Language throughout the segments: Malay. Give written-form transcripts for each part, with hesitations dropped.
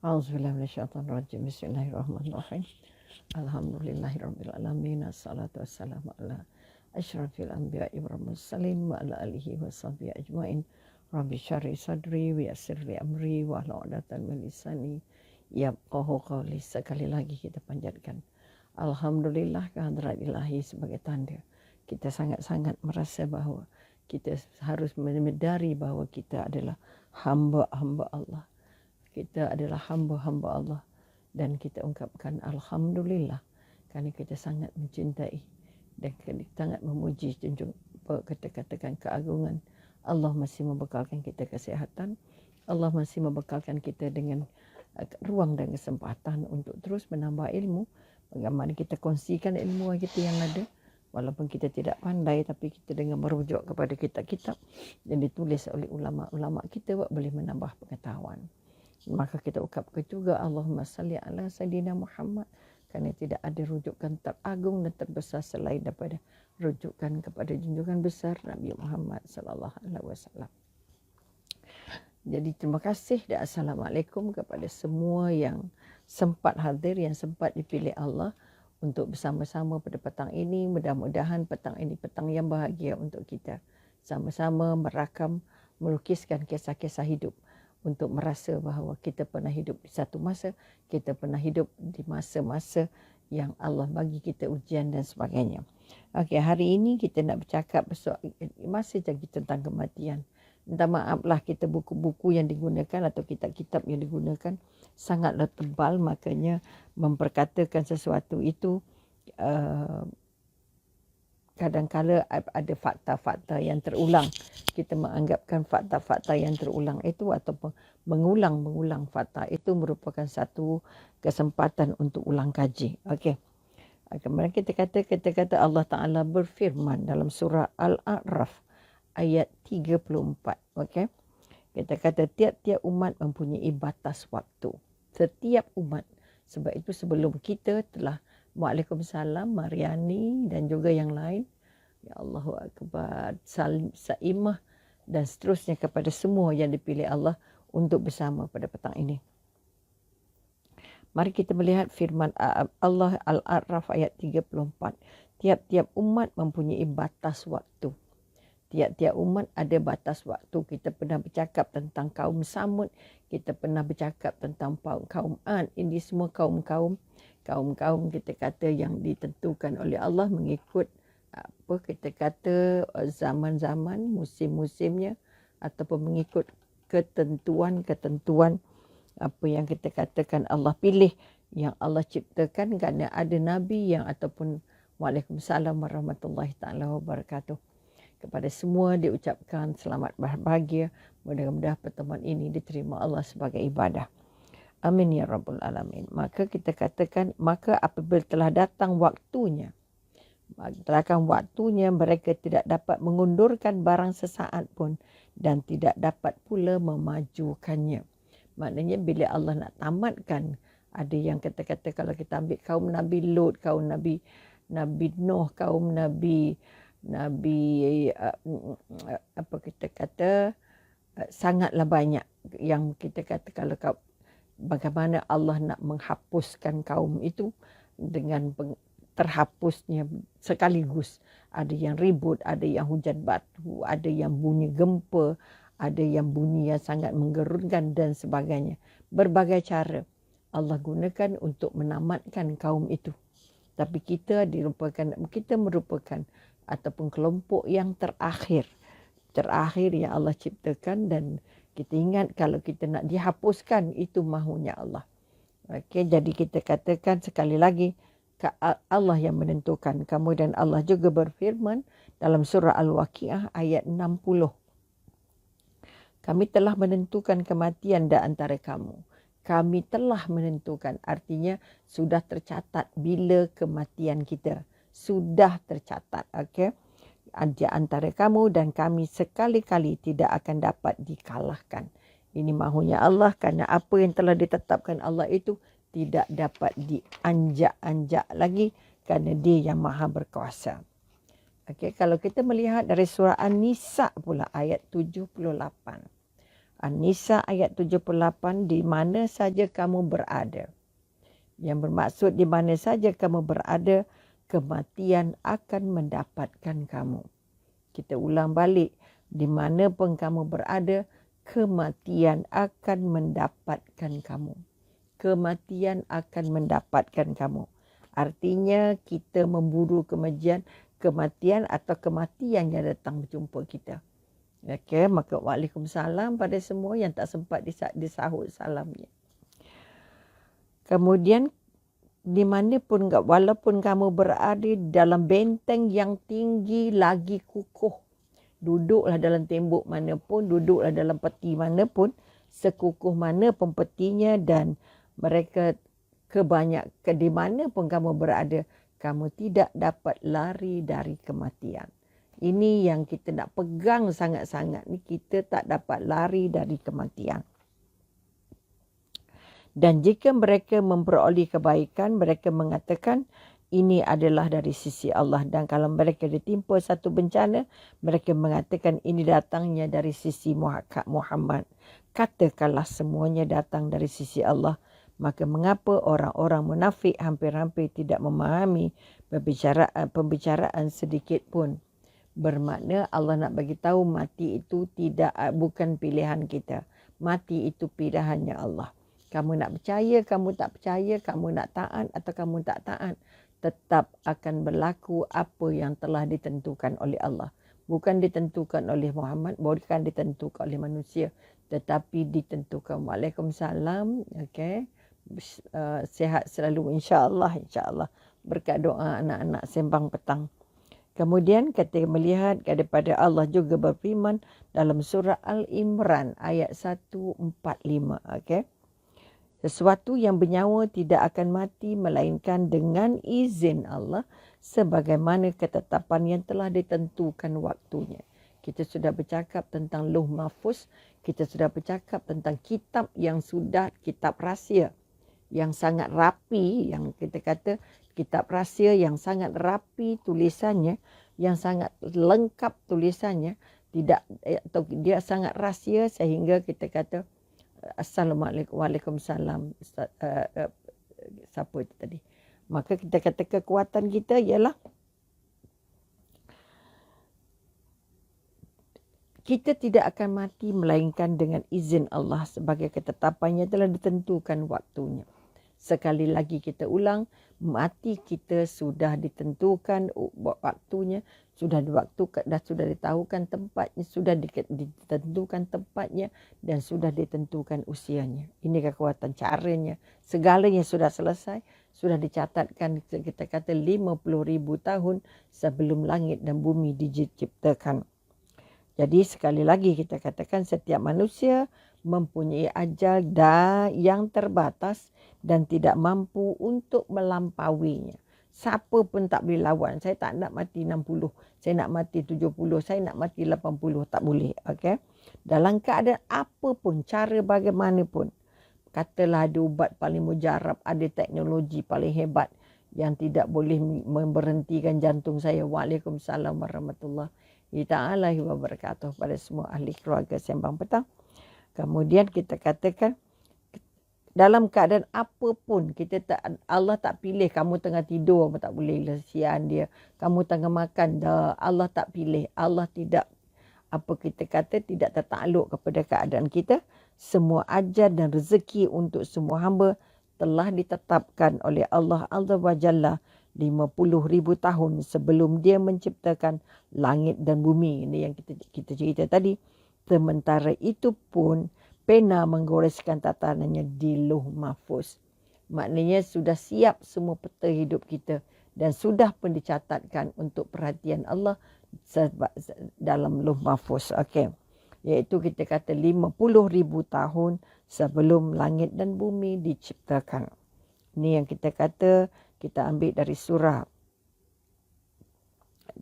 A'udzubillahi minasyaitonirrajim. Bismillahirrahmanirrahim. Alhamdulillahirabbil alamin. Assalatu wassalamu ala asyrafil anbiya'i wal mursalin wa ala alihi washabbihi ajmain. Rabbi syarhi sadri wa yassir li amri wa hlul 'uqdatam min lisani yafqahu qawli. Sekali lagi kita panjatkan alhamdulillah kehadrat ilahi sebagai tanda kita sangat-sangat merasa bahawa kita harus menyedari bahawa kita adalah hamba-hamba Allah. Kita adalah hamba-hamba Allah dan kita ungkapkan alhamdulillah kerana kita sangat mencintai dan kita sangat memuji junjung katakan keagungan. Allah masih membekalkan kita kesihatan. Allah masih membekalkan kita dengan ruang dan kesempatan untuk terus menambah ilmu. Bagaimana kita kongsikan ilmu kita yang ada. Walaupun kita tidak pandai, tapi kita dengan merujuk kepada kitab-kitab yang ditulis oleh ulama-ulama kita boleh menambah pengetahuan. Maka kita ucapkan juga Allahumma salli ala Sayyidina Muhammad kerana tidak ada rujukan teragung dan terbesar selain daripada rujukan kepada junjungan besar Nabi Muhammad sallallahu alaihi wasallam. Jadi terima kasih dan assalamualaikum kepada semua yang sempat hadir, yang sempat dipilih Allah untuk bersama-sama pada petang ini. Mudah-mudahan petang ini petang yang bahagia untuk kita. Sama-sama merakam, melukiskan kisah-kisah hidup untuk merasa bahawa kita pernah hidup di satu masa, kita pernah hidup di masa-masa yang Allah bagi kita ujian dan sebagainya. Okey, hari ini kita nak bercakap masih lagi tentang kematian. Minta maaflah kita buku-buku yang digunakan atau kitab-kitab yang digunakan sangatlah tebal, makanya memperkatakan sesuatu itu kadang-kala ada fakta-fakta yang terulang. Kita menganggapkan fakta-fakta yang terulang itu ataupun mengulang-mengulang fakta itu merupakan satu kesempatan untuk ulang kaji. Okey. Kemudian kita kata Allah Ta'ala berfirman dalam surah Al-A'raf ayat 34. Okey. Kita kata tiap-tiap umat mempunyai batas waktu. Setiap umat. Sebab itu sebelum kita telah Waalaikumsalam, Mariani dan juga yang lain. Ya Allahu Akbar, Saimah dan seterusnya kepada semua yang dipilih Allah untuk bersama pada petang ini. Mari kita melihat firman Allah Al-A'raf ayat 34. Tiap-tiap umat mempunyai batas waktu. Tiap-tiap umat ada batas waktu. Kita pernah bercakap tentang kaum Samud. Kita pernah bercakap tentang kaum Ad. Ini semua kaum-kaum kita kata yang ditentukan oleh Allah mengikut apa kita kata zaman-zaman, musim-musimnya ataupun mengikut ketentuan-ketentuan apa yang kita katakan Allah pilih, yang Allah ciptakan kerana ada nabi yang ataupun Waalaikumsalam warahmatullahi taala wabarakatuh. Kepada semua diucapkan selamat berbahagia. Mudah-mudahan pertemuan ini diterima Allah sebagai ibadah. Amin ya rabbal alamin. Maka kita katakan, maka apabila telah datang waktunya, mereka tidak dapat mengundurkan barang sesaat pun dan tidak dapat pula memajukannya. Maknanya bila Allah nak tamatkan, ada yang kata-kata kalau kita ambil kaum Nabi Lut, kaum Nabi Nuh, kaum Nabi apa kita kata sangatlah banyak yang kita kata kalau bagaimana Allah nak menghapuskan kaum itu dengan terhapusnya sekaligus. Ada yang ribut, ada yang hujan batu, ada yang bunyi gempa, ada yang bunyi yang sangat menggerunkan dan sebagainya. Berbagai cara Allah gunakan untuk menamatkan kaum itu. Tapi kita merupakan ataupun kelompok yang terakhir yang Allah ciptakan, dan kita ingat kalau kita nak dihapuskan itu mahunya Allah. Okey, jadi kita katakan sekali lagi Allah yang menentukan. Kemudian Allah juga berfirman dalam surah Al-Waqiah ayat 60. Kami telah menentukan kematian di antara kamu. Kami telah menentukan, artinya sudah tercatat bila kematian kita. Sudah tercatat. Okey. Di antara kamu dan kami sekali-kali tidak akan dapat dikalahkan. Ini mahunya Allah kerana apa yang telah ditetapkan Allah itu tidak dapat dianjak-anjak lagi kerana Dia yang Maha Berkuasa. Okey, kalau kita melihat dari surah An-Nisa pula ayat 78. An-Nisa ayat 78, di mana saja kamu berada. Yang bermaksud di mana saja kamu berada, kematian akan mendapatkan kamu. Kita ulang balik, di mana pun kamu berada, kematian akan mendapatkan kamu. Kematian akan mendapatkan kamu. Artinya kita memburu kematian atau kematian yang datang berjumpa kita. Okey, maka waalaikumsalam pada semua yang tak sempat disahut salamnya. Kemudian di mana pun, walaupun kamu berada dalam benteng yang tinggi lagi kukuh, duduklah dalam tembok mana pun, duduklah dalam peti mana pun, sekukuh mana pun petinya, dan mereka di mana pun kamu berada, kamu tidak dapat lari dari kematian. Ini yang kita nak pegang sangat-sangat ni, kita tak dapat lari dari kematian. Dan jika mereka memperoleh kebaikan, mereka mengatakan ini adalah dari sisi Allah. Dan kalau mereka ditimpa satu bencana, mereka mengatakan ini datangnya dari sisi Muhammad. Katakanlah semuanya datang dari sisi Allah. Maka mengapa orang-orang munafik hampir-hampir tidak memahami pembicaraan sedikit pun. Bermakna Allah nak bagi tahu mati itu bukan pilihan kita. Mati itu pilihannya Allah. Kamu nak percaya, kamu tak percaya, kamu nak taat atau kamu tak taat, tetap akan berlaku apa yang telah ditentukan oleh Allah. Bukan ditentukan oleh Muhammad, bukan ditentukan oleh manusia, tetapi ditentukan. Waalaikumsalam. Okey. Sihat selalu insya-Allah, insya-Allah. Berkat doa anak-anak sembang petang. Kemudian kita melihat daripada Allah juga berfirman dalam surah Al-Imran ayat 145. Okay? Sesuatu yang bernyawa tidak akan mati melainkan dengan izin Allah sebagaimana ketetapan yang telah ditentukan waktunya. Kita sudah bercakap tentang Lauh Mahfuz. Kita sudah bercakap tentang kitab yang sudah, kitab rahsia yang sangat rapi, yang kita kata kitab rahsia yang sangat rapi tulisannya, yang sangat lengkap tulisannya, tidak atau dia sangat rahsia sehingga kita kata Assalamualaikum, waalaikumsalam. Siapa itu tadi? Maka kita kata kekuatan kita ialah kita tidak akan mati melainkan dengan izin Allah sebagai ketetapannya telah ditentukan waktunya. Sekali lagi kita ulang, mati kita sudah ditentukan waktunya, sudah ditahukan tempatnya, sudah ditentukan tempatnya dan sudah ditentukan usianya. Ini kekuatan caranya. Segalanya sudah selesai, sudah dicatatkan kita kata 50,000 tahun sebelum langit dan bumi diciptakan. Jadi sekali lagi kita katakan setiap manusia mempunyai ajal yang terbatas dan tidak mampu untuk melampauinya. Siapa pun tak boleh lawan. Saya tak nak mati 60, saya nak mati 70, saya nak mati 80, tak boleh. Okay? Dalam keadaan apa pun, cara bagaimanapun. Katalah ada ubat paling mujarab, ada teknologi paling hebat yang tidak boleh memberhentikan jantung saya. Waalaikumsalam warahmatullahi ta'ala wabarakatuh pada semua ahli keluarga sembang petang. Kemudian kita katakan dalam keadaan apa pun Allah tak pilih kamu tengah tidur tak boleh lesian dia. Kamu tengah makan Allah tak pilih. Allah tidak tidak tertakluk kepada keadaan kita. Semua ajar dan rezeki untuk semua hamba telah ditetapkan oleh Allah Azza wa Jalla 50,000 tahun sebelum dia menciptakan langit dan bumi. Ini yang kita cerita tadi. Sementara itu pun pena menggoreskan tatanannya di Lauh Mahfuz. Maknanya sudah siap semua peta hidup kita dan sudah pun dicatatkan untuk perhatian Allah dalam Lauh Mahfuz. Okay. Iaitu kita kata 50,000 tahun sebelum langit dan bumi diciptakan. Ini yang kita kata kita ambil dari surah.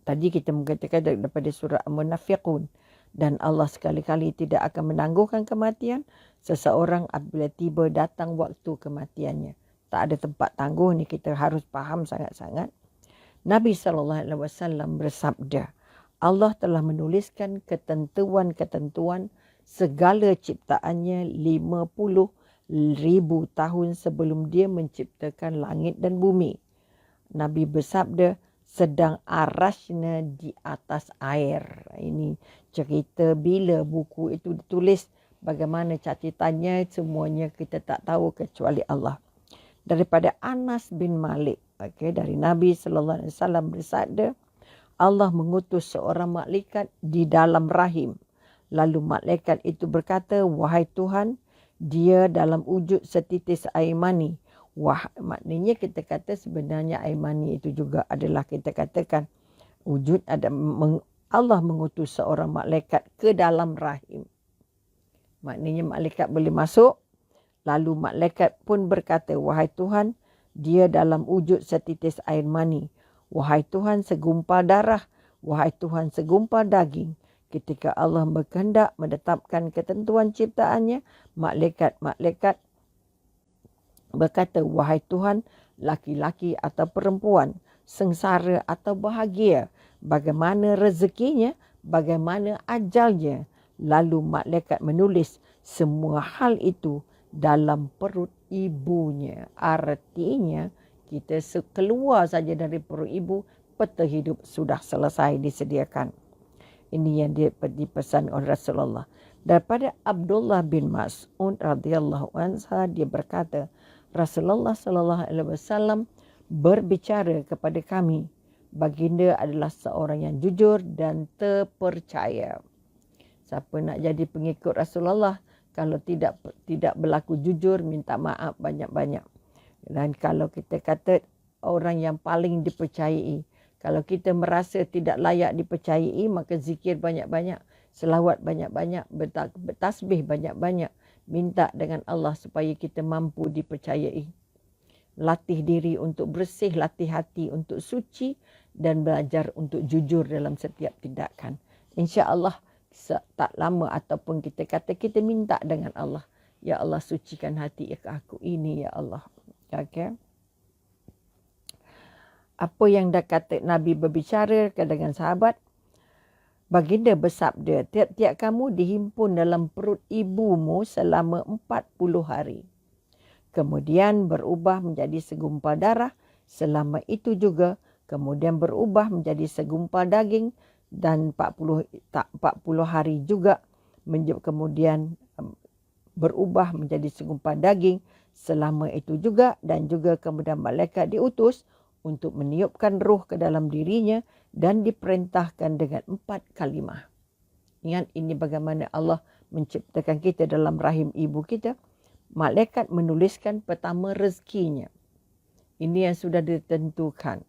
Tadi kita mengatakan daripada surah Al-Munafiqun. Dan Allah sekali-kali tidak akan menangguhkan kematian seseorang apabila tiba datang waktu kematiannya. Tak ada tempat tangguh ni, kita harus faham sangat-sangat. Nabi SAW bersabda, Allah telah menuliskan ketentuan-ketentuan segala ciptaannya 50,000 tahun sebelum dia menciptakan langit dan bumi. Nabi bersabda, sedang arasnya di atas air. Ini cerita bila buku itu ditulis, bagaimana catatannya, semuanya kita tak tahu kecuali Allah. Daripada Anas bin Malik, dari Nabi SAW bersabda, Allah mengutus seorang malaikat di dalam rahim. Lalu malaikat itu berkata, wahai Tuhan, dia dalam wujud setitis air mani. Wah, maknanya kita kata sebenarnya air mani itu juga adalah kita katakan wujud ada Allah mengutus seorang malaikat ke dalam rahim. Maknanya malaikat boleh masuk, lalu malaikat pun berkata, wahai Tuhan, dia dalam wujud setitis air mani. Wahai Tuhan, segumpal darah. Wahai Tuhan, segumpal daging. Ketika Allah berkehendak menetapkan ketentuan ciptaannya, malaikat-malaikat berkata, wahai Tuhan, laki-laki atau perempuan, sengsara atau bahagia, bagaimana rezekinya, bagaimana ajalnya. Lalu malaikat menulis semua hal itu dalam perut ibunya. Artinya, kita keluar saja dari perut ibu, peta hidup sudah selesai disediakan. Ini yang dipesan oleh Rasulullah. Daripada Abdullah bin Mas'ud radhiyallahu anhu, dia berkata, Rasulullah sallallahu alaihi wasallam berbicara kepada kami, baginda adalah seorang yang jujur dan terpercaya. Siapa nak jadi pengikut Rasulullah, kalau tidak berlaku jujur, minta maaf banyak-banyak. Dan kalau kita kata orang yang paling dipercayai, kalau kita merasa tidak layak dipercayai, maka zikir banyak-banyak, selawat banyak-banyak, bertasbih banyak-banyak, minta dengan Allah supaya kita mampu dipercayai. Latih diri untuk bersih, latih hati untuk suci, dan belajar untuk jujur dalam setiap tindakan. InsyaAllah tak lama ataupun kita kata kita minta dengan Allah, ya Allah sucikan hati aku ini ya Allah. Okay. Apa yang dah kata Nabi berbicara dengan sahabat, baginda bersabda, tiap-tiap kamu dihimpun dalam perut ibumu selama 40 hari. Kemudian berubah menjadi segumpal darah, selama itu juga kemudian berubah menjadi segumpal daging, dan 40 hari juga kemudian berubah menjadi segumpal daging, selama itu juga, dan juga kemudian malaikat diutus untuk meniupkan ruh ke dalam dirinya dan diperintahkan dengan 4 kalimah. Ingat ini bagaimana Allah menciptakan kita dalam rahim ibu kita. Malaikat menuliskan pertama rezekinya. Ini yang sudah ditentukan.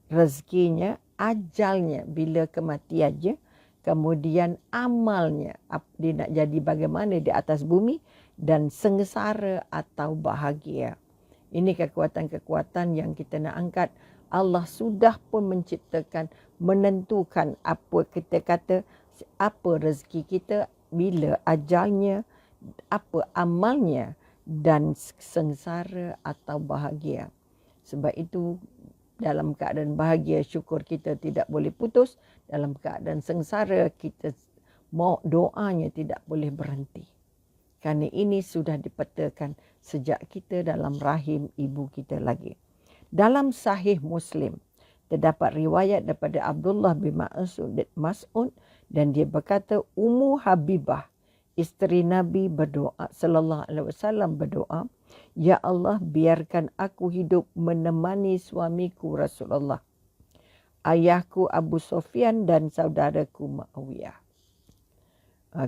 Rezekinya, ajalnya bila kematiannya, kemudian amalnya, dia nak jadi bagaimana di atas bumi, dan sengsara atau bahagia. Ini kekuatan-kekuatan yang kita nak angkat. Allah sudah pun menciptakan, menentukan apa kita kata, apa rezeki kita, bila ajalnya, apa amalnya, dan sengsara atau bahagia. Sebab itu dalam keadaan bahagia, syukur kita tidak boleh putus. Dalam keadaan sengsara, kita doanya tidak boleh berhenti. Kerana ini sudah dipetakan sejak kita dalam rahim ibu kita lagi. Dalam Sahih Muslim, terdapat riwayat daripada Abdullah bin Mas'ud, dan dia berkata, Ummu Habibah, isteri Nabi berdoa, sallallahu alaihi wasallam berdoa, ya Allah, biarkan aku hidup menemani suamiku Rasulullah, ayahku Abu Sufyan dan saudaraku Muawiyah.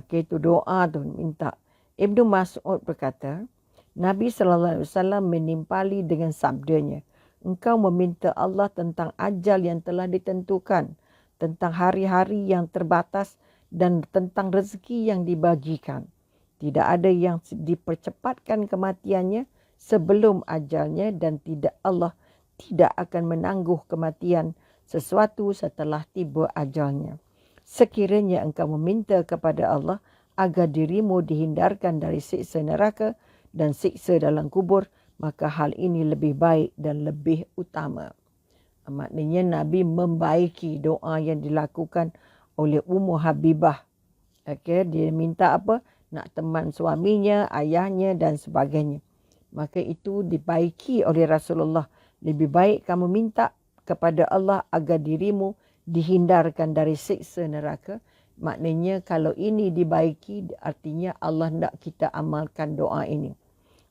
Okey, itu doa tu minta. Ibnu Mas'ud berkata, Nabi sallallahu alaihi wasallam menimpali dengan sabdanya, engkau meminta Allah tentang ajal yang telah ditentukan, tentang hari-hari yang terbatas, dan tentang rezeki yang dibagikan. Tidak ada yang dipercepatkan kematiannya sebelum ajalnya, dan Allah tidak akan menangguh kematian sesuatu setelah tiba ajalnya. Sekiranya engkau meminta kepada Allah agar dirimu dihindarkan dari siksa neraka dan siksa dalam kubur, maka hal ini lebih baik dan lebih utama. Maknanya Nabi membaiki doa yang dilakukan oleh Ummu Habibah Okey, dia minta apa? Nak teman suaminya, ayahnya dan sebagainya. Maka itu dibaiki oleh Rasulullah. Lebih baik kamu minta kepada Allah agar dirimu dihindarkan dari siksa neraka. Maknanya kalau ini dibaiki, artinya Allah nak kita amalkan doa ini.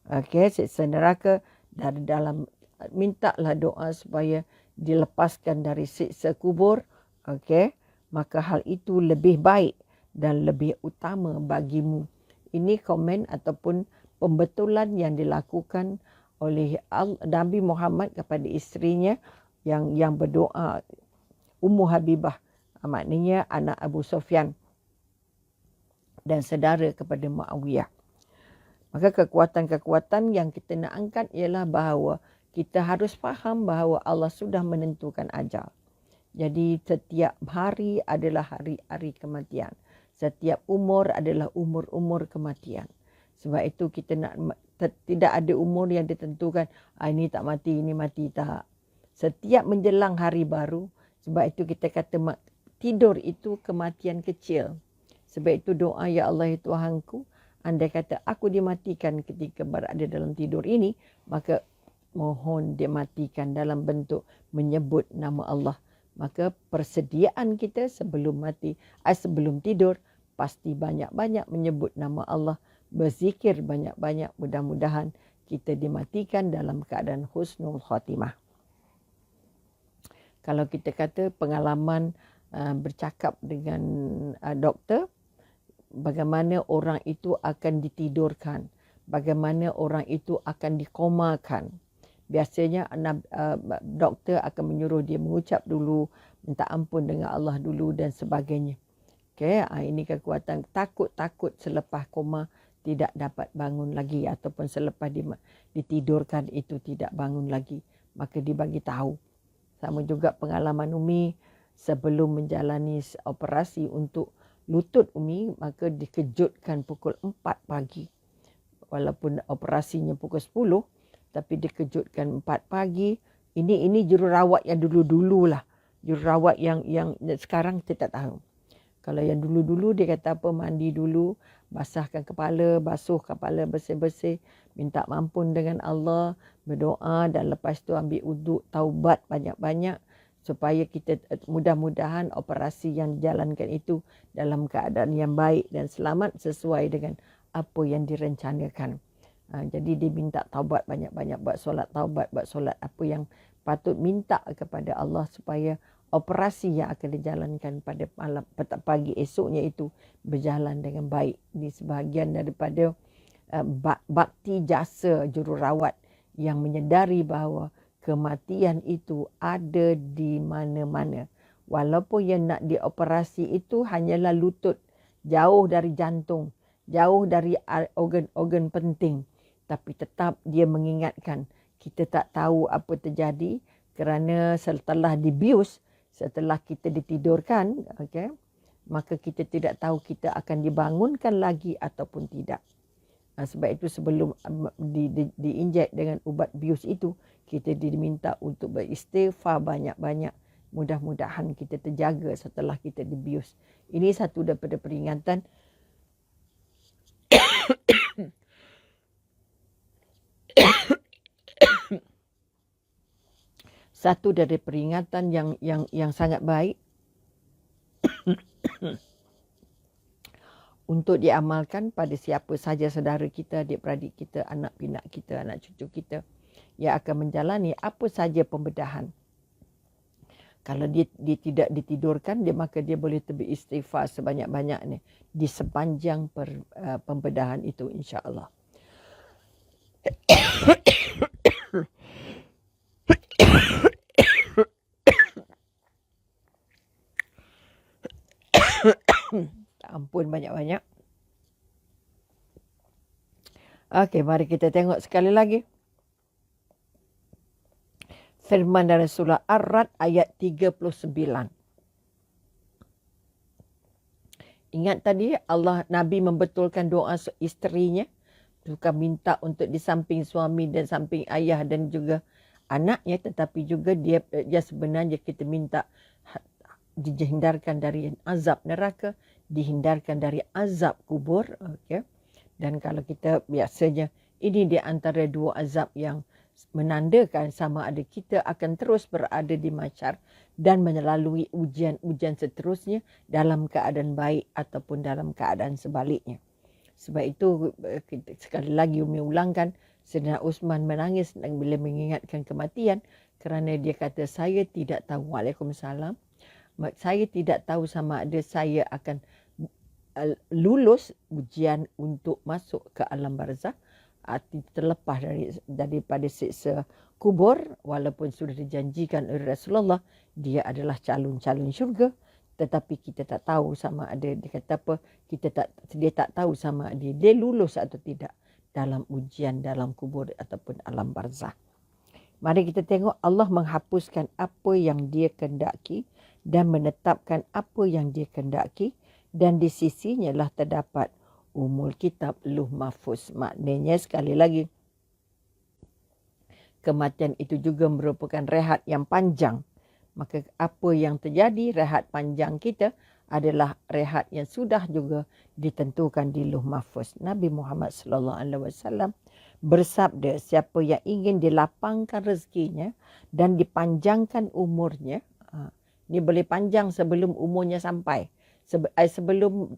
Okey, siksa neraka dari dalam, mintalah doa supaya dilepaskan dari siksa kubur. Okey, maka hal itu lebih baik dan lebih utama bagimu. Ini komen ataupun pembetulan yang dilakukan oleh Nabi Muhammad kepada isterinya yang berdoa, Ummu Habibah, maknanya anak Abu Sufyan dan saudara kepada Muawiyah. Maka kekuatan-kekuatan yang kita nak angkat ialah bahawa kita harus faham bahawa Allah sudah menentukan ajal. Jadi setiap hari adalah hari-hari kematian. Setiap umur adalah umur-umur kematian. Sebab itu kita nak tidak ada umur yang ditentukan, ini tak mati, ini mati, tak. Setiap menjelang hari baru, sebab itu kita kata tidur itu kematian kecil. Sebab itu doa, ya Allah ya Tuhanku, andai kata aku dimatikan ketika berada dalam tidur ini, maka mohon dimatikan dalam bentuk menyebut nama Allah. Maka persediaan kita sebelum mati, sebelum tidur, pasti banyak-banyak menyebut nama Allah, berzikir banyak-banyak, mudah-mudahan kita dimatikan dalam keadaan husnul khatimah. Kalau kita kata pengalaman bercakap dengan doktor, bagaimana orang itu akan ditidurkan, bagaimana orang itu akan dikomakan. Biasanya doktor akan menyuruh dia mengucap dulu, minta ampun dengan Allah dulu dan sebagainya. Okay, ini kekuatan. Takut-takut selepas koma tidak dapat bangun lagi, ataupun selepas ditidurkan itu tidak bangun lagi. Maka dibagi tahu. Sama juga pengalaman Umi sebelum menjalani operasi untuk lutut Umi, maka dikejutkan pukul 4 pagi. Walaupun operasinya pukul 10, tapi dikejutkan 4 pagi. Ini jururawat yang dulu-dulu lah. Jururawat yang sekarang kita tak tahu. Kalau yang dulu-dulu dia kata apa, mandi dulu, basahkan kepala, basuh kepala bersih-bersih, minta ampun dengan Allah, berdoa dan lepas tu ambil uduk, taubat banyak-banyak supaya kita mudah-mudahan operasi yang dijalankan itu dalam keadaan yang baik dan selamat sesuai dengan apa yang direncanakan. Jadi dia minta taubat banyak-banyak, buat solat taubat, buat solat apa yang patut minta kepada Allah supaya operasi yang akan dijalankan pada malam pagi esoknya itu berjalan dengan baik. Ini sebahagian daripada bakti jasa jururawat yang menyedari bahawa kematian itu ada di mana-mana. Walaupun yang nak dioperasi itu hanyalah lutut, jauh dari jantung, jauh dari organ-organ penting. Tapi tetap dia mengingatkan, kita tak tahu apa terjadi kerana setelah dibius, setelah kita ditidurkan, okay, maka kita tidak tahu kita akan dibangunkan lagi ataupun tidak. Sebab itu sebelum diinjek dengan ubat bius itu, kita diminta untuk beristighfar banyak-banyak. Mudah-mudahan kita terjaga setelah kita dibius. Ini satu daripada peringatan satu dari peringatan yang sangat baik untuk diamalkan pada siapa saja saudara kita, adik-beradik kita, anak pinak kita, anak cucu kita yang akan menjalani apa saja pembedahan. Kalau dia tidak ditidurkan, maka dia boleh beristighfar sebanyak-banyaknya di sepanjang pembedahan itu, insya-Allah. Ampun banyak-banyak. Okey, mari kita tengok sekali lagi. Firman dari surah Ar-Ra'd ayat 39. Ingat tadi Nabi membetulkan doa isterinya. Bukan minta untuk di samping suami dan samping ayah dan juga anaknya, tetapi juga dia sebenarnya kita minta dihindarkan dari azab neraka, dihindarkan dari azab kubur. Okay. Dan kalau kita biasanya, ini di antara dua azab yang menandakan sama ada kita akan terus berada di mahsyar dan melalui ujian-ujian seterusnya dalam keadaan baik ataupun dalam keadaan sebaliknya. Sebab itu kita sekali lagi Umi ulangkan, Sayyidina Uthman menangis bila mengingatkan kematian kerana dia kata, saya tidak tahu, Waalaikumsalam, saya tidak tahu sama ada saya akan lulus ujian untuk masuk ke alam barzakh, terlepas daripada siksa kubur, walaupun sudah dijanjikan oleh Rasulullah dia adalah calon-calon syurga, tetapi kita tak tahu sama ada, dia kata apa, dia tak tahu sama ada dia lulus atau tidak dalam ujian dalam kubur ataupun alam barzakh. Mari kita tengok Allah menghapuskan apa yang dia kehendaki dan menetapkan apa yang dia kehendaki, dan di sisinya lah terdapat umul kitab luh mahfuz. Maknanya sekali lagi, kematian itu juga merupakan rehat yang panjang. Maka apa yang terjadi, rehat panjang kita adalah rehat yang sudah juga ditentukan di luh mahfuz. Nabi Muhammad SAW bersabda, siapa yang ingin dilapangkan rezekinya dan dipanjangkan umurnya, ini boleh panjang sebelum umurnya sampai, sebelum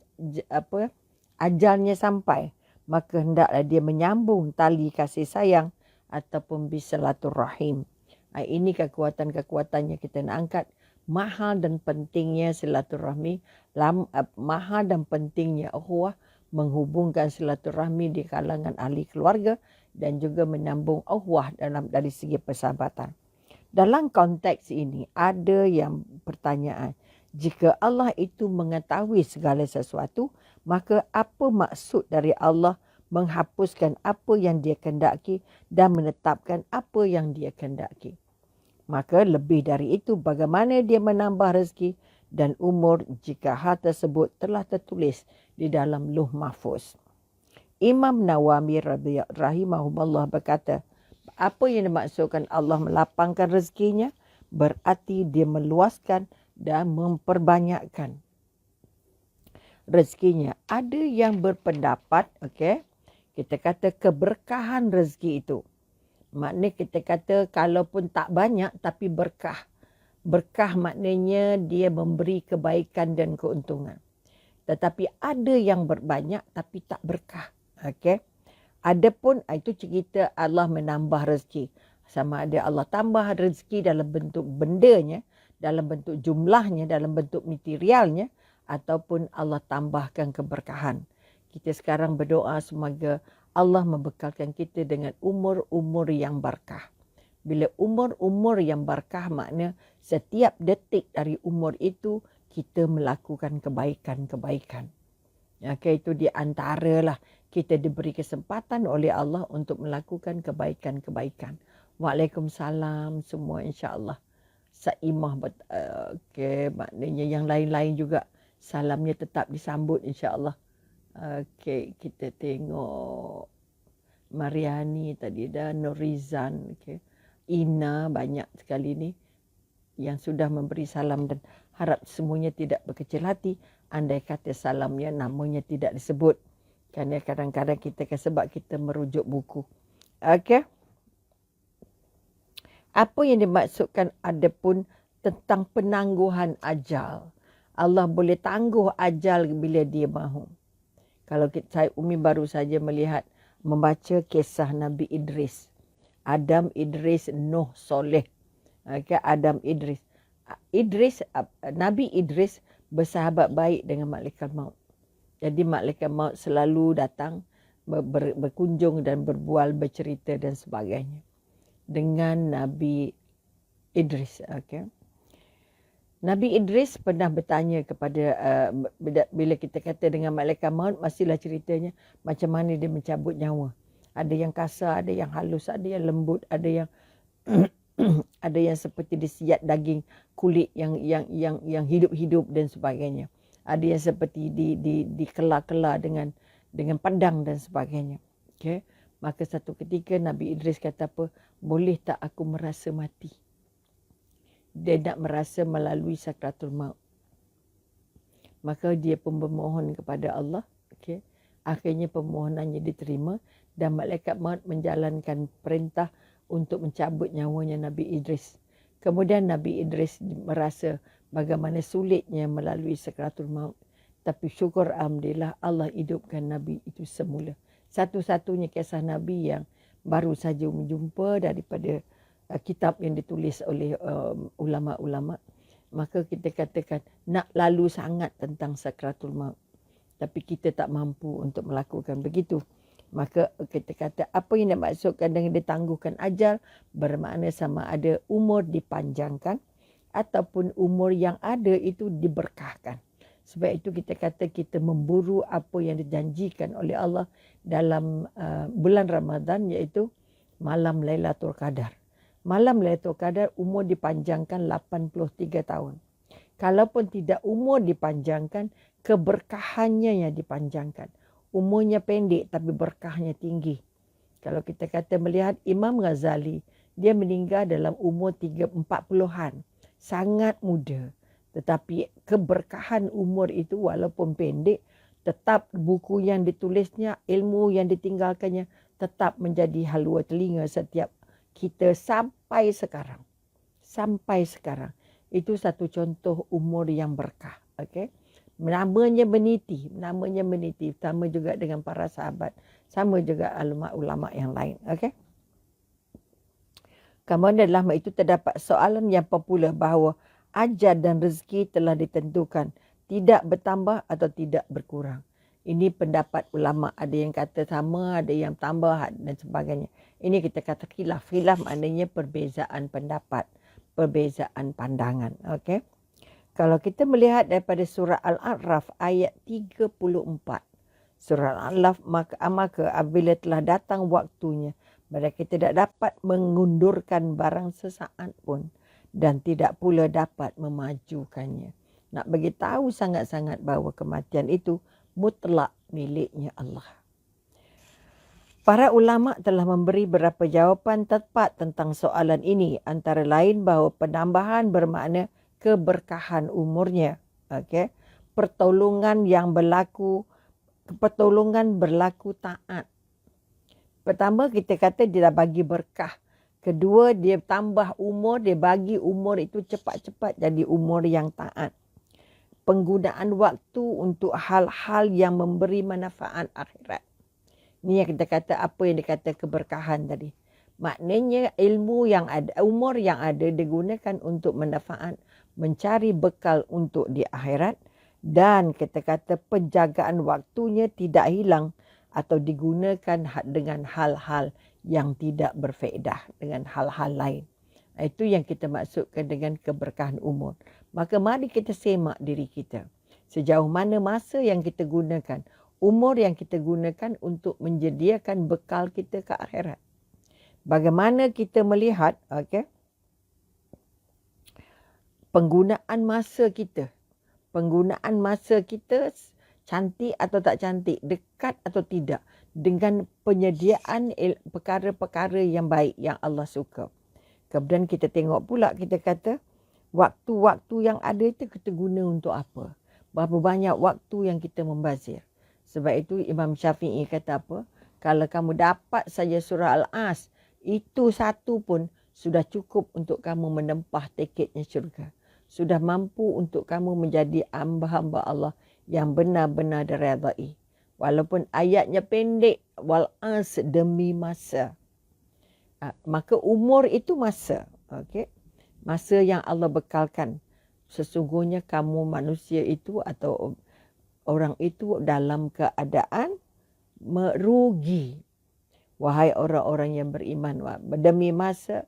ajalnya sampai, maka hendaklah dia menyambung tali kasih sayang ataupun bisalaturrahim. Ini kekuatan-kekuatan yang kita nak angkat. Mahal dan pentingnya silaturahmi, mahal dan pentingnya ukhuwah, menghubungkan silaturahmi di kalangan ahli keluarga dan juga menyambung ukhuwah dari segi persahabatan. Dalam konteks ini ada yang pertanyaan, jika Allah itu mengetahui segala sesuatu, maka apa maksud dari Allah menghapuskan apa yang dia kehendaki dan menetapkan apa yang dia kehendaki? Maka lebih dari itu, bagaimana dia menambah rezeki dan umur jika hal tersebut telah tertulis di dalam luh mahfuz. Imam Nawawi rahimahullah berkata, apa yang dimaksudkan Allah melapangkan rezekinya, berarti dia meluaskan dan memperbanyakkan rezekinya. Ada yang berpendapat, kita kata keberkahan rezeki itu. Maknanya kita kata kalaupun tak banyak tapi berkah. Berkah maknanya dia memberi kebaikan dan keuntungan. Tetapi ada yang berbanyak tapi tak berkah. Adapun itu cerita Allah menambah rezeki. Sama ada Allah tambah rezeki dalam bentuk bendanya, dalam bentuk jumlahnya, dalam bentuk materialnya, ataupun Allah tambahkan keberkahan. Kita sekarang berdoa semoga Allah membekalkan kita dengan umur-umur yang berkah. Bila umur-umur yang berkah, makna setiap detik dari umur itu kita melakukan kebaikan-kebaikan. Itu di antaralah kita diberi kesempatan oleh Allah untuk melakukan kebaikan-kebaikan. Waalaikumsalam semua, insya-Allah. Saimah, maknanya yang lain-lain juga salamnya tetap disambut, insya-Allah. Kita tengok Mariani tadi dah, Nurizan, Ina, banyak sekali ni yang sudah memberi salam, dan harap semuanya tidak berkecil hati andai kata salamnya namanya tidak disebut. Kerana kadang-kadang kita sebab kita merujuk buku. Apa yang dimaksudkan adapun tentang penangguhan ajal. Allah boleh tangguh ajal bila dia mahu. Kalau saya Umi baru saja membaca kisah Nabi Idris. Adam, Idris, Nuh, Soleh. Adam, Idris. Nabi Idris bersahabat baik dengan malaikat maut. Jadi malaikat maut selalu datang berkunjung dan berbual, bercerita dan sebagainya dengan Nabi Idris. Nabi Idris pernah bertanya kepada, bila kita kata dengan malaikat maut, mestilah ceritanya macam mana dia mencabut nyawa. Ada yang kasar, ada yang halus, ada yang lembut, ada yang ada yang seperti disiat daging, kulit yang hidup-hidup dan sebagainya. Ada yang seperti dikela-kela dengan pedang dan sebagainya. Maka satu ketika Nabi Idris kata apa? Boleh tak aku merasa mati? Dia nak merasa melalui sakratul maut. maka dia pun bermohon kepada Allah. Okay. Akhirnya permohonannya diterima dan malaikat maut menjalankan perintah untuk mencabut nyawanya Nabi Idris. Kemudian Nabi Idris merasa bagaimana sulitnya melalui sakratul maut. Tapi syukur alhamdulillah Allah hidupkan Nabi itu semula. Satu-satunya kisah Nabi yang baru saja menjumpa daripada kitab yang ditulis oleh ulama-ulama. Maka kita katakan nak lalu sangat tentang sakratul maut. Tapi kita tak mampu untuk melakukan begitu. Maka kita kata apa yang dimaksudkan dengan ditangguhkan ajal bermakna sama ada umur dipanjangkan ataupun umur yang ada itu diberkahkan. Sebab itu kita kata kita memburu apa yang dijanjikan oleh Allah dalam bulan Ramadan, iaitu malam Lailatul Qadar. Malam Lailatul Qadar umur dipanjangkan 83 tahun. Kalaupun tidak umur dipanjangkan, keberkahannya yang dipanjangkan. Umurnya pendek tapi berkahnya tinggi. Kalau kita kata melihat Imam Ghazali, dia meninggal dalam umur 40-an. Sangat muda. Tetapi keberkahan umur itu walaupun pendek, tetap buku yang ditulisnya, ilmu yang ditinggalkannya tetap menjadi halua telinga setiap kita sampai sekarang. Sampai sekarang. Itu satu contoh umur yang berkah. Okay? Namanya meniti. Sama juga dengan para sahabat. Sama juga ulama yang lain. Okay? Kemudian dalam itu terdapat soalan yang popular bahawa ajal dan rezeki telah ditentukan. Tidak bertambah atau tidak berkurang. Ini pendapat ulama. Ada yang kata sama, ada yang tambah dan sebagainya. Ini kita kata khilaf. Khilaf maknanya perbezaan pendapat. Perbezaan pandangan. Okay? Kalau kita melihat daripada surah Al-A'raf ayat 34. Surah Al-A'raf maka apabila telah datang waktunya, mereka tidak dapat mengundurkan barang sesaat pun dan tidak pula dapat memajukannya. Nak bagi tahu sangat-sangat bahawa kematian itu mutlak miliknya Allah. Para ulama telah memberi beberapa jawapan tepat tentang soalan ini, antara lain bahawa penambahan bermakna keberkahan umurnya. Okay? Pertolongan berlaku taat. Pertama kita kata dia dah bagi berkah. Kedua dia tambah umur, dia bagi umur itu cepat-cepat jadi umur yang taat. Penggunaan waktu untuk hal-hal yang memberi manfaat akhirat. Ini yang kita kata apa yang dikata keberkahan tadi. Maknanya ilmu yang ada, umur yang ada digunakan untuk manfaat, mencari bekal untuk di akhirat, dan kita kata penjagaan waktunya tidak hilang atau digunakan dengan hal-hal yang tidak berfaedah, dengan hal-hal lain. Itu yang kita maksudkan dengan keberkahan umur. Maka mari kita semak diri kita. Sejauh mana masa yang kita gunakan, umur yang kita gunakan untuk menyediakan bekal kita ke akhirat. Bagaimana kita melihat penggunaan masa kita. Penggunaan masa kita cantik atau tak cantik, dekat atau tidak, dengan penyediaan perkara-perkara yang baik yang Allah suka. Kemudian kita tengok pula, kita kata waktu-waktu yang ada itu kita guna untuk apa? Berapa banyak waktu yang kita membazir. Sebab itu Imam Syafi'i kata apa? Kalau kamu dapat saja surah Al-As, itu satu pun sudah cukup untuk kamu menempah tiketnya syurga. Sudah mampu untuk kamu menjadi hamba-hamba Allah yang benar-benar diredai. Walaupun ayatnya pendek, wal-as demi masa. Maka umur itu masa. Okay? Masa yang Allah bekalkan. Sesungguhnya kamu manusia itu atau orang itu dalam keadaan merugi. Wahai orang-orang yang beriman, demi masa,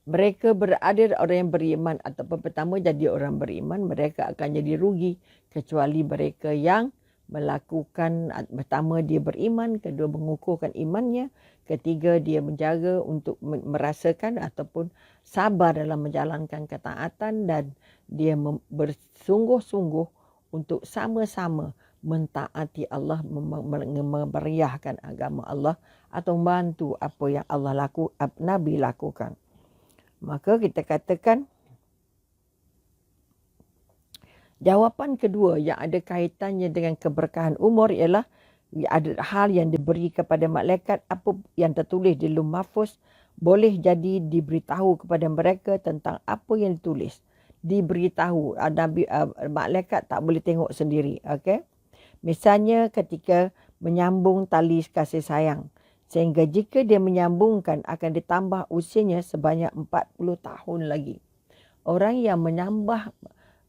mereka berada orang yang beriman ataupun pertama jadi orang beriman, mereka akan jadi rugi kecuali mereka yang melakukan, pertama dia beriman, kedua mengukuhkan imannya, ketiga dia menjaga untuk merasakan ataupun sabar dalam menjalankan ketaatan, dan dia bersungguh-sungguh untuk sama-sama mentaati Allah, memeriahkan agama Allah atau membantu apa yang Nabi lakukan. Maka kita katakan Jawapan kedua yang ada kaitannya dengan keberkahan umur ialah ada hal yang diberi kepada malaikat, apa yang tertulis di Lauh Mahfuz boleh jadi diberitahu kepada mereka tentang apa yang ditulis. Diberitahu, malaikat tak boleh tengok sendiri. Okay? Misalnya ketika menyambung tali kasih sayang. Sehingga jika dia menyambungkan akan ditambah usianya sebanyak 40 tahun lagi. Orang yang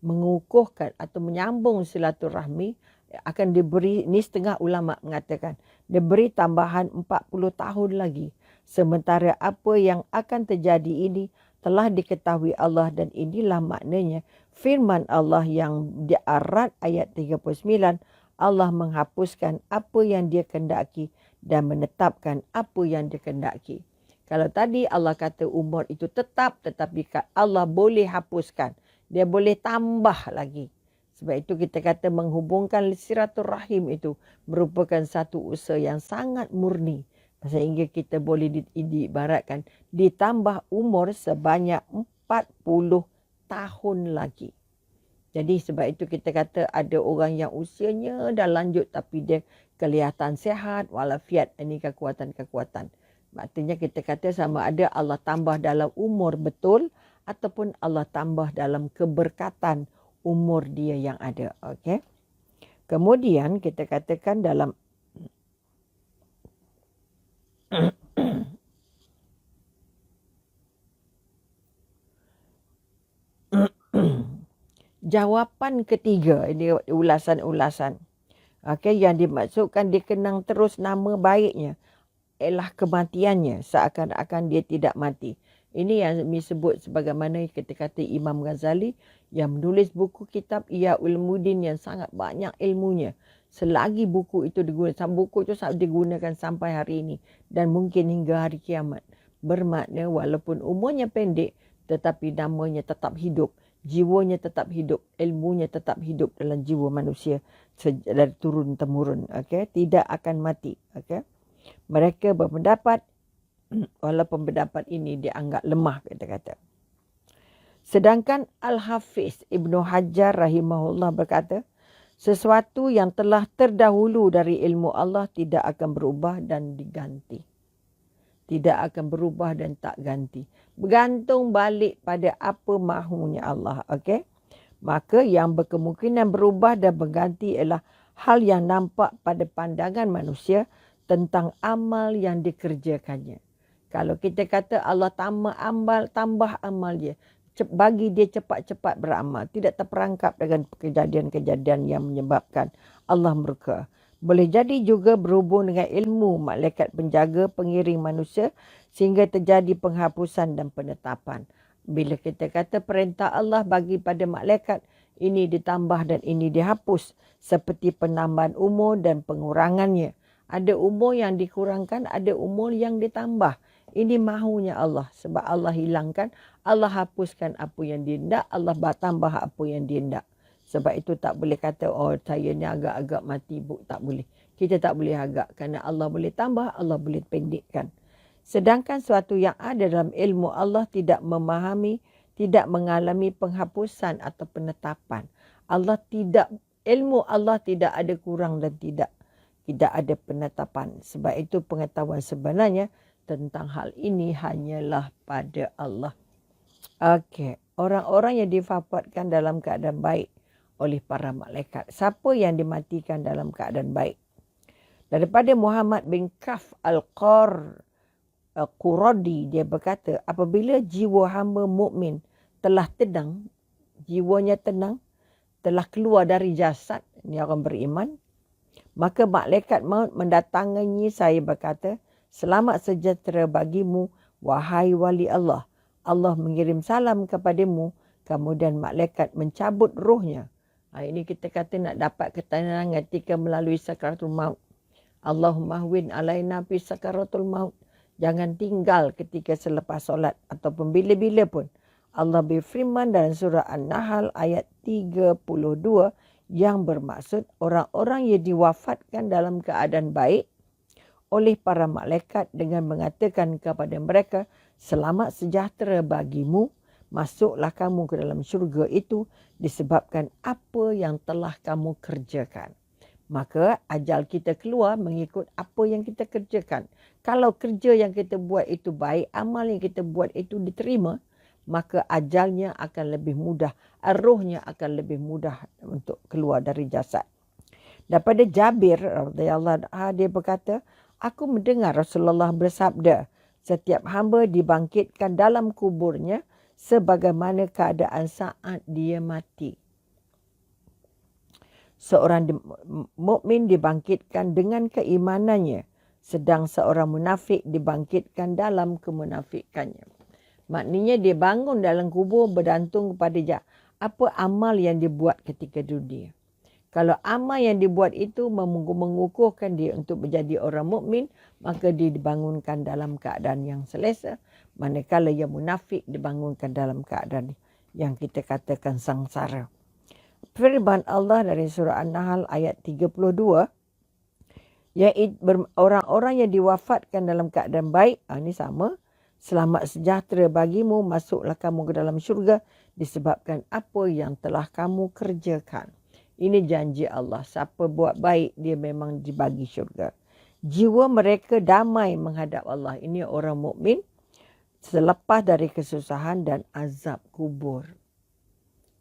mengukuhkan atau menyambung silaturahmi akan diberi, ni setengah ulama mengatakan, diberi tambahan 40 tahun lagi. Sementara apa yang akan terjadi ini telah diketahui Allah dan inilah maknanya firman Allah yang di Ar-Ra'd ayat 39, Allah menghapuskan apa yang dia kendaki dan menetapkan apa yang dia kendaki. Kalau tadi Allah kata umur itu tetap, tetapi Allah boleh hapuskan. Dia boleh tambah lagi. Sebab itu kita kata menghubungkan silaturahim itu merupakan satu usaha yang sangat murni. Sehingga kita boleh diibaratkan ditambah umur sebanyak 40 tahun lagi. Jadi sebab itu kita kata ada orang yang usianya dah lanjut tapi dia kelihatan sihat walafiat. Ini kekuatan-kekuatan. Maksudnya kita kata sama ada Allah tambah dalam umur betul ataupun Allah tambah dalam keberkatan umur dia yang ada. Okay? Kemudian kita katakan dalam jawapan ketiga, ini ulasan-ulasan. Okay, yang dimaksudkan dikenang terus nama baiknya ialah kematiannya seakan-akan dia tidak mati. Ini yang disebut sebagaimana kita kata Imam Ghazali yang menulis buku kitab Ihya Ulumuddin yang sangat banyak ilmunya. Selagi buku itu digunakan, buku itu digunakan sampai hari ini dan mungkin hingga hari kiamat. Bermakna walaupun umurnya pendek tetapi namanya tetap hidup. Jiwanya tetap hidup, ilmunya tetap hidup dalam jiwa manusia dari turun-temurun. Okay? Tidak akan mati. Okay? Mereka berpendapat, walaupun pendapat ini dianggap lemah, kita kata. Sedangkan Al-Hafiz Ibnu Hajar rahimahullah berkata, sesuatu yang telah terdahulu dari ilmu Allah tidak akan berubah dan diganti. Tidak akan berubah dan tak ganti. Bergantung balik pada apa mahunya Allah. Okay? Maka yang berkemungkinan berubah dan berganti ialah hal yang nampak pada pandangan manusia tentang amal yang dikerjakannya. Kalau kita kata Allah tambah amal dia, bagi dia cepat-cepat beramal, tidak terperangkap dengan kejadian-kejadian yang menyebabkan Allah murka. Boleh jadi juga berhubung dengan ilmu malaikat penjaga pengiring manusia sehingga terjadi penghapusan dan penetapan. Bila kita kata perintah Allah bagi pada malaikat, ini ditambah dan ini dihapus seperti penambahan umur dan pengurangannya. Ada umur yang dikurangkan, ada umur yang ditambah. Ini mahunya Allah. Sebab Allah hilangkan, Allah hapuskan apa yang dia hendak, Allah tambah apa yang dia hendak. Sebab itu tak boleh kata, oh saya ni agak-agak mati. Tak boleh. Kita tak boleh agak. Kerana Allah boleh tambah, Allah boleh pendekkan. Sedangkan suatu yang ada dalam ilmu Allah tidak memahami, tidak mengalami penghapusan atau penetapan. Ilmu Allah tidak ada kurang dan tidak ada penetapan. Sebab itu pengetahuan sebenarnya tentang hal ini hanyalah pada Allah. Okey, orang-orang yang diwafatkan dalam keadaan baik oleh para malaikat. Siapa yang dimatikan dalam keadaan baik? Daripada Muhammad bin Kaf Al-Quradi, dia berkata, apabila jiwa hamba mukmin telah tenang, jiwanya tenang, telah keluar dari jasad, ini orang beriman, maka malaikat maut mendatangi saya berkata, selamat sejahtera bagimu, wahai wali Allah. Allah mengirim salam kepadamu, kemudian malaikat mencabut rohnya. Ini kita kata nak dapat ketenangan ketika melalui sakaratul maut. Allahumma hwin alaina fi sakaratul maut. Jangan tinggal ketika selepas solat ataupun bila-bila pun. Allah berfirman dalam surah An-Nahl ayat 32 yang bermaksud orang-orang yang diwafatkan dalam keadaan baik oleh para malaikat dengan mengatakan kepada mereka, selamat sejahtera bagimu, masuklah kamu ke dalam syurga itu disebabkan apa yang telah kamu kerjakan. Maka ajal kita keluar mengikut apa yang kita kerjakan. Kalau kerja yang kita buat itu baik, amal yang kita buat itu diterima, maka ajalnya akan lebih mudah, rohnya akan lebih mudah untuk keluar dari jasad. Daripada Jabir radhiyallahu anhu, dia berkata, aku mendengar Rasulullah bersabda, setiap hamba dibangkitkan dalam kuburnya sebagaimana keadaan saat dia mati. Seorang mukmin dibangkitkan dengan keimanannya, sedang seorang munafik dibangkitkan dalam kemunafikannya. Maknanya dia bangun dalam kubur bergantung kepada apa amal yang dibuat ketika dunia. Kalau amal yang dibuat itu mengukuhkan dia untuk menjadi orang mukmin, maka dia dibangunkan dalam keadaan yang selesa. Manakala yang munafik dibangunkan dalam keadaan yang kita katakan sangsara. Firman Allah dari surah An-Nahl ayat 32, iaitu orang-orang yang diwafatkan dalam keadaan baik, ini sama, selamat sejahtera bagimu, masuklah kamu ke dalam syurga disebabkan apa yang telah kamu kerjakan. Ini janji Allah. Siapa buat baik, dia memang dibagi syurga. Jiwa mereka damai menghadap Allah. Ini orang mukmin selepas dari kesusahan dan azab kubur.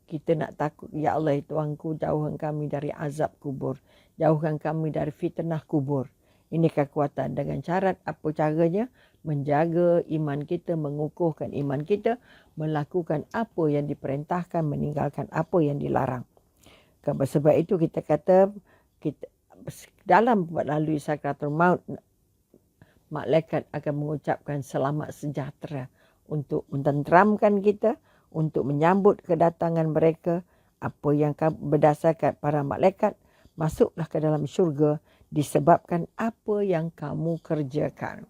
Kita nak takut, ya Allah Tuhanku, jauhkan kami dari azab kubur. Jauhkan kami dari fitnah kubur. Ini kekuatan. Dengan syarat apa caranya? Menjaga iman kita, mengukuhkan iman kita, melakukan apa yang diperintahkan, meninggalkan apa yang dilarang. Sebab itu kita kata dalam melalui sakratul maut, malaikat akan mengucapkan selamat sejahtera untuk mententeramkan kita, untuk menyambut kedatangan mereka. Apa yang berdasarkan para malaikat, masuklah ke dalam syurga disebabkan apa yang kamu kerjakan.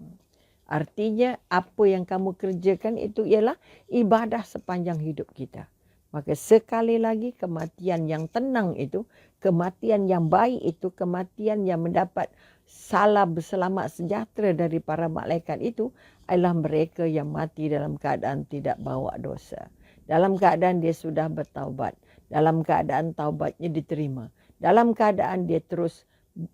Artinya apa yang kamu kerjakan itu ialah ibadah sepanjang hidup kita. Maka sekali lagi kematian yang tenang itu, kematian yang baik itu, kematian yang mendapat salam selamat sejahtera dari para malaikat itu adalah mereka yang mati dalam keadaan tidak bawa dosa. Dalam keadaan dia sudah bertaubat. Dalam keadaan taubatnya diterima. Dalam keadaan dia terus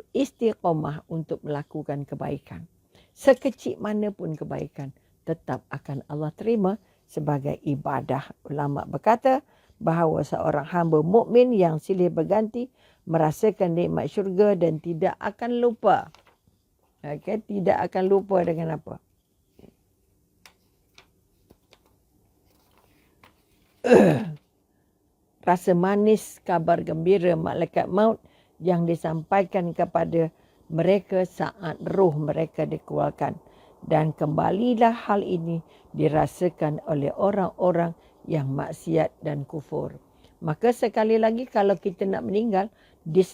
istiqomah untuk melakukan kebaikan. Sekecil mana pun kebaikan tetap akan Allah terima sebagai ibadah. Ulama berkata bahawa seorang hamba mukmin yang silih berganti merasakan nikmat syurga dan tidak akan lupa. Okay? Tidak akan lupa dengan apa? Rasa manis kabar gembira malaikat maut yang disampaikan kepada mereka saat roh mereka dikeluarkan. Dan kembalilah hal ini dirasakan oleh orang-orang yang maksiat dan kufur. Maka sekali lagi kalau kita nak meninggal,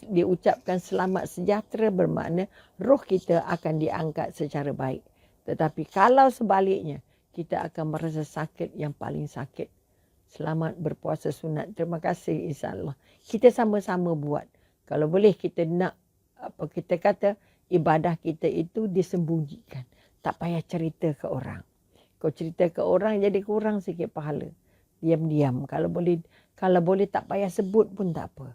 diucapkan selamat sejahtera bermakna roh kita akan diangkat secara baik. Tetapi kalau sebaliknya, kita akan merasa sakit yang paling sakit. Selamat berpuasa sunat. Terima kasih insyaAllah. Kita sama-sama buat. Kalau boleh kita nak, apa kita kata, ibadah kita itu disembunyikan. Tak payah cerita ke orang. Kau cerita ke orang jadi kurang sikit pahala. Diam-diam. Kalau boleh tak payah sebut pun tak apa.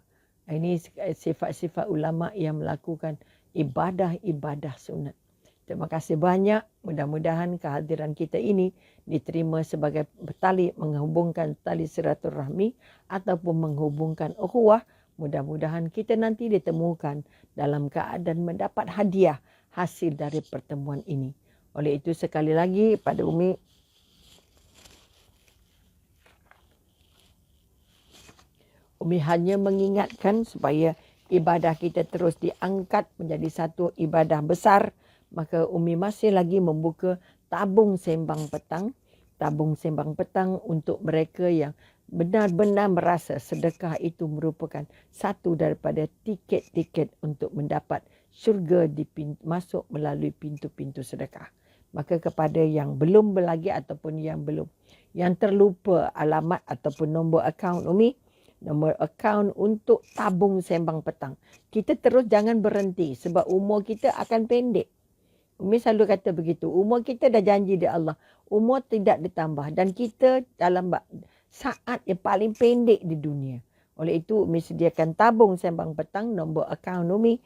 Ini sifat-sifat ulama yang melakukan ibadah-ibadah sunat. Terima kasih banyak. Mudah-mudahan kehadiran kita ini diterima sebagai tali menghubungkan tali silaturahmi ataupun menghubungkan ukhuwah. Mudah-mudahan kita nanti ditemukan dalam keadaan mendapat hadiah hasil dari pertemuan ini. Oleh itu sekali lagi pada Umi hanya mengingatkan supaya ibadah kita terus diangkat menjadi satu ibadah besar. Maka Umi masih lagi membuka tabung sembang petang. Tabung sembang petang untuk mereka yang benar-benar merasa sedekah itu merupakan satu daripada tiket-tiket untuk mendapat syurga masuk melalui pintu-pintu sedekah. Maka kepada yang belum lagi ataupun yang terlupa alamat ataupun nombor akaun Umi, nombor akaun untuk tabung sembang petang. Kita terus jangan berhenti sebab umur kita akan pendek. Umi selalu kata begitu. Umur kita dah janji di Allah. umur tidak ditambah. Dan kita dalam saat yang paling pendek di dunia. Oleh itu Umi sediakan tabung sembang petang, nombor akaun Umi,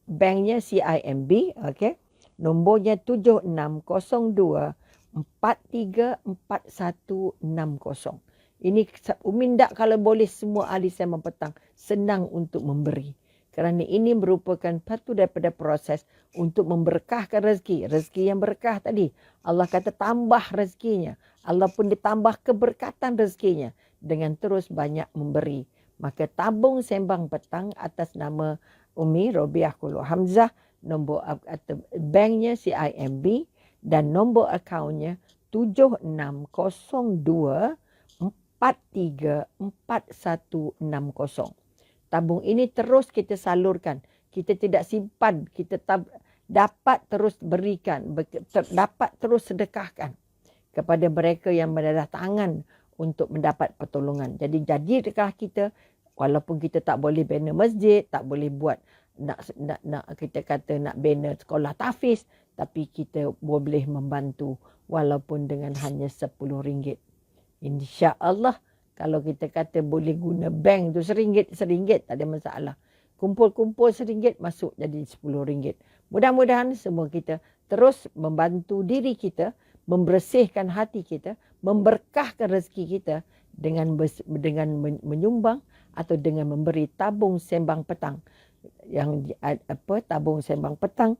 banknya CIMB, okey. Nombornya 7602434160. Ini Umi tak kalau boleh semua ahli sembang petang senang untuk memberi. Kerana ini merupakan satu daripada proses untuk memberkahkan rezeki. Rezeki yang berkah tadi. Allah kata tambah rezekinya. Allah pun ditambah keberkatan rezekinya dengan terus banyak memberi. Maka tabung sembang petang atas nama Umi Robiah Kulu Hamzah, nombor banknya CIMB dan nombor akaunnya 7602434160. Tabung ini terus kita salurkan. Kita tidak simpan. Kita dapat terus berikan. Dapat terus sedekahkan kepada mereka yang berdatangan untuk mendapat pertolongan. Jadi dekat kita, walaupun kita tak boleh bina masjid, tak boleh buat nak kita kata nak bina sekolah tahfiz, tapi kita boleh membantu walaupun dengan hanya RM10. InsyaAllah kalau kita kata boleh guna bank tu RM1, tak ada masalah. Kumpul-kumpul RM1 masuk jadi RM10. Mudah-mudahan semua kita terus membantu diri kita, membersihkan hati kita, memberkahkan rezeki kita dengan menyumbang atau dengan memberi tabung sembang petang. Tabung sembang petang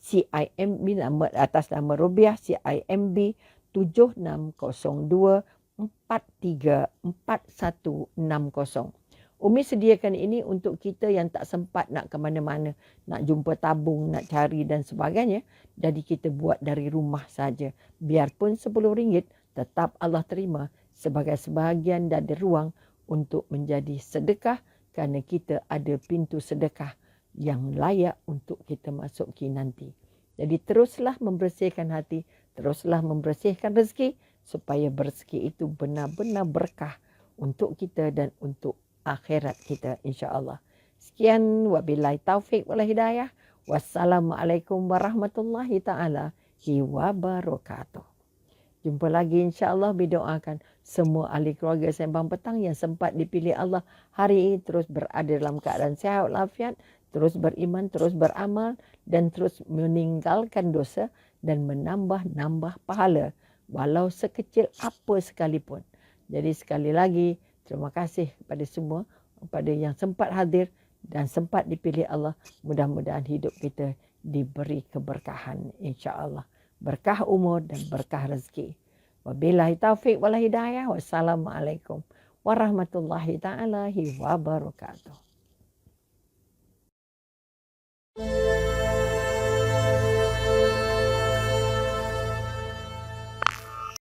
CIMB atas nama Robiah CIMB 7602434160. Umi sediakan ini untuk kita yang tak sempat nak ke mana-mana, nak jumpa tabung, nak cari dan sebagainya. Jadi kita buat dari rumah saja. Biarpun RM10 tetap Allah terima sebagai sebahagian dari ruang untuk menjadi sedekah, kerana kita ada pintu sedekah yang layak untuk kita masuki nanti. Jadi teruslah membersihkan hati, teruslah membersihkan rezeki supaya rezeki itu benar-benar berkah untuk kita dan untuk akhirat kita, insya-Allah. Sekian, wabillahi taufik wal hidayah. Wassalamualaikum warahmatullahi taala wabarakatuh. Jumpa lagi, insya-Allah. Berdoakan semua ahli keluarga sembang petang yang sempat dipilih Allah hari ini terus berada dalam keadaan sihat walafiat, terus beriman, terus beramal dan terus meninggalkan dosa dan menambah-nambah pahala walau sekecil apa sekalipun. Jadi sekali lagi terima kasih kepada semua, kepada yang sempat hadir dan sempat dipilih Allah. Mudah-mudahan hidup kita diberi keberkahan, insya-Allah. Berkah umur dan berkah rezeki. Wabillahi taufiq wal hidayah. Wassalamualaikum warahmatullahi taala wabarakatuh.